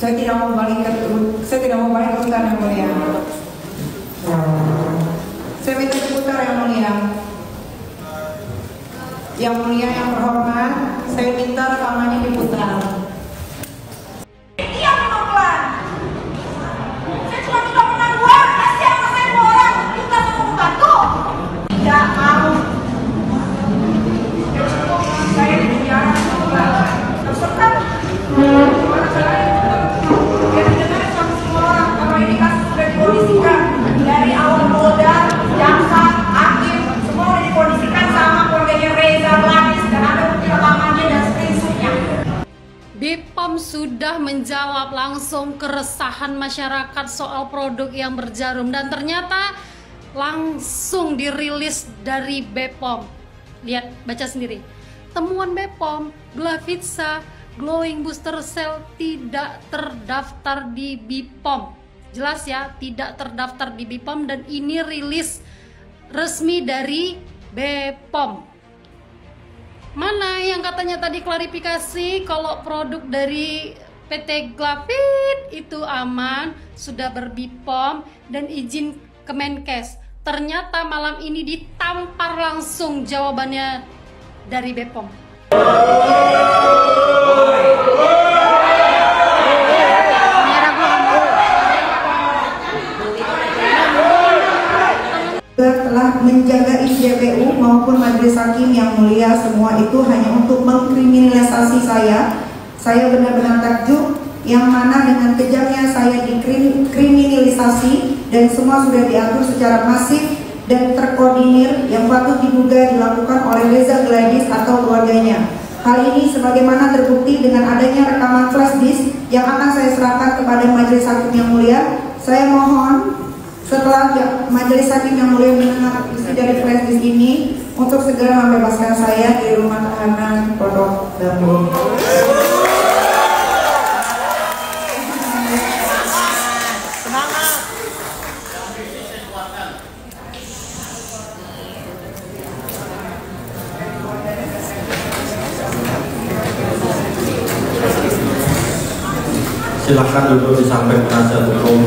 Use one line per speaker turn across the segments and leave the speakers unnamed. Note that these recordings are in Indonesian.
Saya tidak mau balik urutan yang mulia. Saya minta diputar yang mulia. Yang mulia yang terhormat, saya minta rekamannya diputar.
Iya memang pelan. Saya cuma minta penangguhan, kasihan sama saya dua orang. Kita mau membantu. Tidak mau. Saya di penjara tersekat. Gimana caranya? Biar dengar sama semua orang kalau ini kasus sudah dikondisikan dari awal polda, jaksa, hakim, semua sudah dikondisikan sama keluarganya Reza Gladys dan ada bukti rekamannya dan screenshotnya.
BPOM sudah menjawab langsung keresahan masyarakat soal produk yang berjarum dan ternyata langsung dirilis dari BPOM. Lihat, baca sendiri. Temuan BPOM, Glavitsa Glowing Booster Cell tidak terdaftar di BPOM. Jelas ya, tidak terdaftar di BPOM dan ini rilis resmi dari BPOM. Mana yang katanya tadi klarifikasi kalau produk dari PT Glavit itu aman, sudah ber-BPOM dan izin Kemenkes. Ternyata malam ini ditampar langsung jawabannya dari BPOM.
Telah menjaga IJPU maupun majelis hakim yang mulia, semua itu hanya untuk mengkriminalisasi saya. Saya benar-benar takjub yang mana dengan kejamnya saya dikriminalisasi dan semua sudah diatur secara masif dan terkoordinir yang patut diduga dilakukan oleh Reza Gladys atau keluarganya. Hal ini sebagaimana terbukti dengan adanya rekaman flash disk yang akan saya serahkan kepada majelis hakim yang mulia. Saya mohon setelah majelis hakim yang mulia mendengar isi dari flash disk ini untuk segera membebaskan saya di rumah tahanan Pondok Bambu.
Silakan duduk di samping penasihat hukum.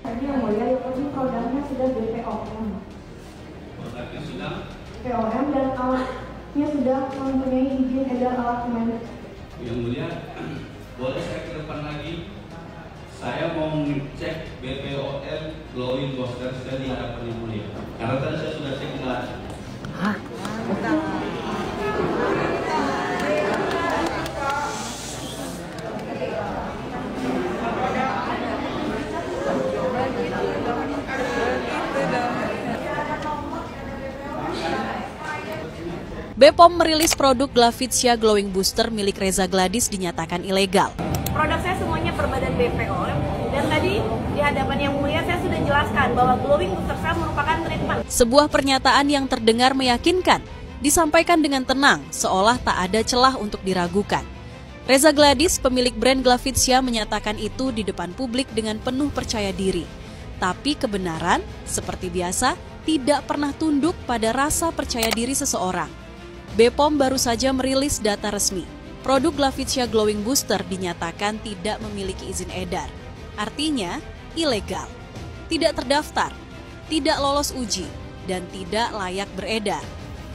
Tadi yang mulia, yang produknya sudah BPOM. BPOM dan alatnya sudah mempunyai izin edar alat Kemenkes.
Yang mulia, boleh saya ke depan lagi? Saya mau ngecek BPOM Glowing Booster Cell di hadapan yang mulia. Karena tadi saya sudah cek enggak.
BPOM merilis produk Glavitsa Glowing Booster milik Reza Gladys dinyatakan ilegal.
Produk saya semuanya berbadan BPOM dan tadi di hadapan yang mulia saya sudah jelaskan bahwa Glowing Booster Cell merupakan treatment.
Sebuah pernyataan yang terdengar meyakinkan, disampaikan dengan tenang, seolah tak ada celah untuk diragukan. Reza Gladys, pemilik brand Glavitsa, menyatakan itu di depan publik dengan penuh percaya diri. Tapi kebenaran, seperti biasa, tidak pernah tunduk pada rasa percaya diri seseorang. BPOM baru saja merilis data resmi. Produk Glavitsa Glowing Booster dinyatakan tidak memiliki izin edar. Artinya, ilegal, tidak terdaftar, tidak lolos uji, dan tidak layak beredar.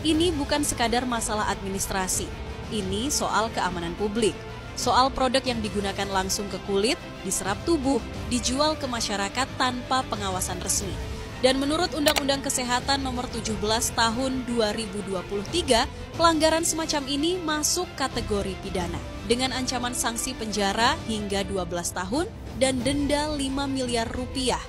Ini bukan sekadar masalah administrasi. Ini soal keamanan publik. Soal produk yang digunakan langsung ke kulit, diserap tubuh, dijual ke masyarakat tanpa pengawasan resmi. Dan menurut Undang-Undang Kesehatan Nomor 17 Tahun 2023, pelanggaran semacam ini masuk kategori pidana dengan ancaman sanksi penjara hingga 12 tahun dan denda 5 miliar rupiah.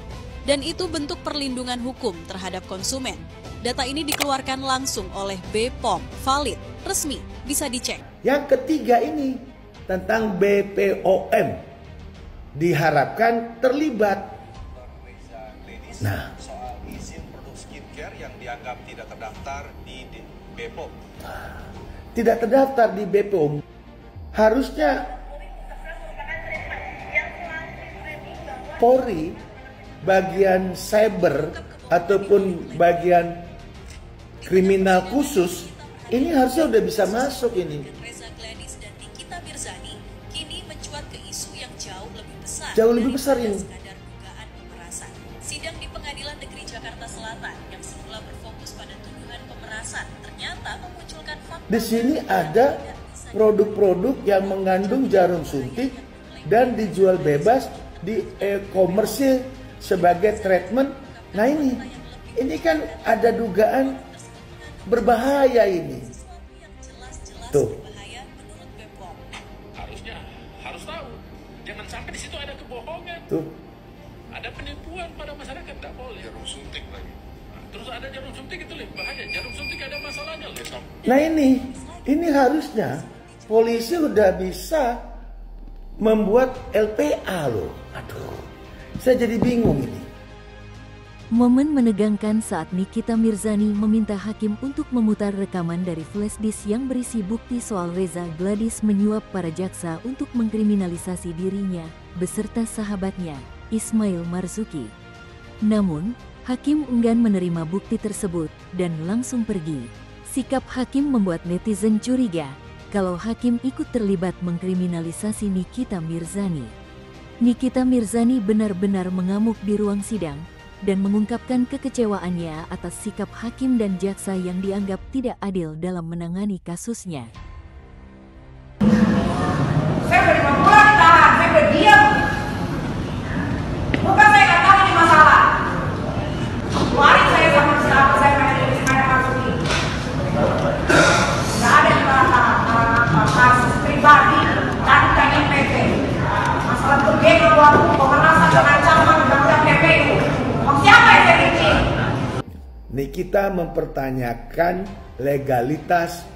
Dan itu bentuk perlindungan hukum terhadap konsumen. Data ini dikeluarkan langsung oleh BPOM, valid, resmi, bisa dicek.
Yang ketiga ini tentang BPOM diharapkan terlibat. Nah,
izin produk skincare yang dianggap tidak terdaftar di BPOM.
Tidak terdaftar di BPOM. Harusnya Polri bagian cyber ataupun bagian kriminal khusus ini harusnya udah bisa masuk ini.
Reza Gladys dan Nikita Mirzani kini mencoba mencuat ke isu yang jauh lebih besar.
Jauh lebih besar ini.
Sekadar dugaan pemerasan. Sidang di Pengadilan Negeri Jakarta Selatan yang semula berfokus pada tuduhan pemerasan ternyata memunculkan fakta.
Di sini ada produk-produk yang mengandung jarum suntik dan dijual bebas di e-commerce sebagai treatment. Nah ini kan ada dugaan berbahaya ini. Tuh.
Harus tahu, jangan sampai di situ ada kebohongan.
Tuh.
Ada penipuan pada masyarakat, tak boleh. Jarum suntik lagi. Terus ada jarum suntik itu lebih bahaya. Jarum suntik ada masalahnya.
Nah ini harusnya polisi udah bisa membuat LPA loh. Aduh, saya jadi bingung ini.
Momen menegangkan saat Nikita Mirzani meminta hakim untuk memutar rekaman dari flash disk yang berisi bukti soal Reza Gladys menyuap para jaksa untuk mengkriminalisasi dirinya beserta sahabatnya, Ismail Marzuki. Namun, hakim enggan menerima bukti tersebut dan langsung pergi. Sikap hakim membuat netizen curiga kalau hakim ikut terlibat mengkriminalisasi Nikita Mirzani. Nikita Mirzani benar-benar mengamuk di ruang sidang dan mengungkapkan kekecewaannya atas sikap hakim dan jaksa yang dianggap tidak adil dalam menangani kasusnya.
Saya udah 5 bulan ditahan, saya udah diam. Bukan saya nggak tahu ini masalah. Keluarin saya sama siapa saya pengen Marzuki. Nggak ada yang kasus pribadi dan tanya PT. Masalah berbeda waktu pemerasan dan ancaman undang-undang PPU.
Nikita mempertanyakan legalitas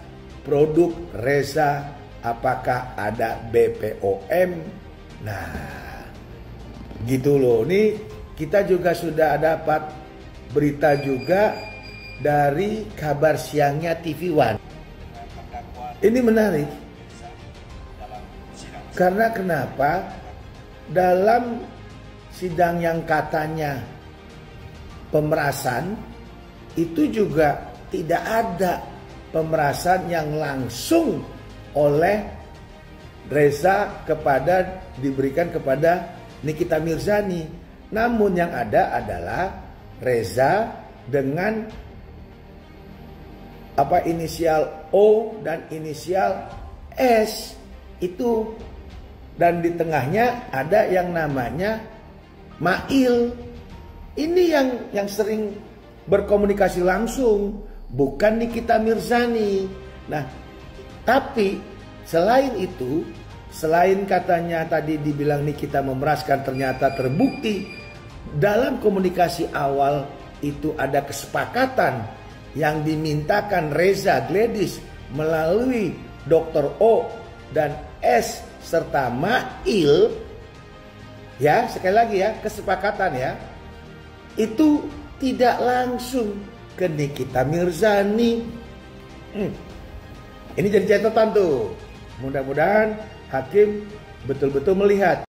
produk Reza, apakah ada BPOM. Nah, gitu loh. Ini kita juga sudah dapat berita juga dari Kabar Siangnya TV One. Ini menarik. Karena kenapa? Dalam sidang yang katanya pemerasan, itu juga tidak ada pemerasan yang langsung oleh Reza diberikan kepada Nikita Mirzani. Namun yang ada adalah Reza dengan inisial O dan inisial S itu, dan di tengahnya ada yang namanya Mail. Ini yang sering berkomunikasi langsung, bukan Nikita Mirzani. Nah, tapi selain itu, selain katanya tadi dibilang Nikita memeraskan, ternyata terbukti dalam komunikasi awal itu ada kesepakatan yang dimintakan Reza Gladys melalui Dr. O dan S serta Mail. Ya, sekali lagi ya, kesepakatan ya. Itu tidak langsung ke Nikita Mirzani. Ini jadi catatan tuh. Mudah-mudahan hakim betul-betul melihat.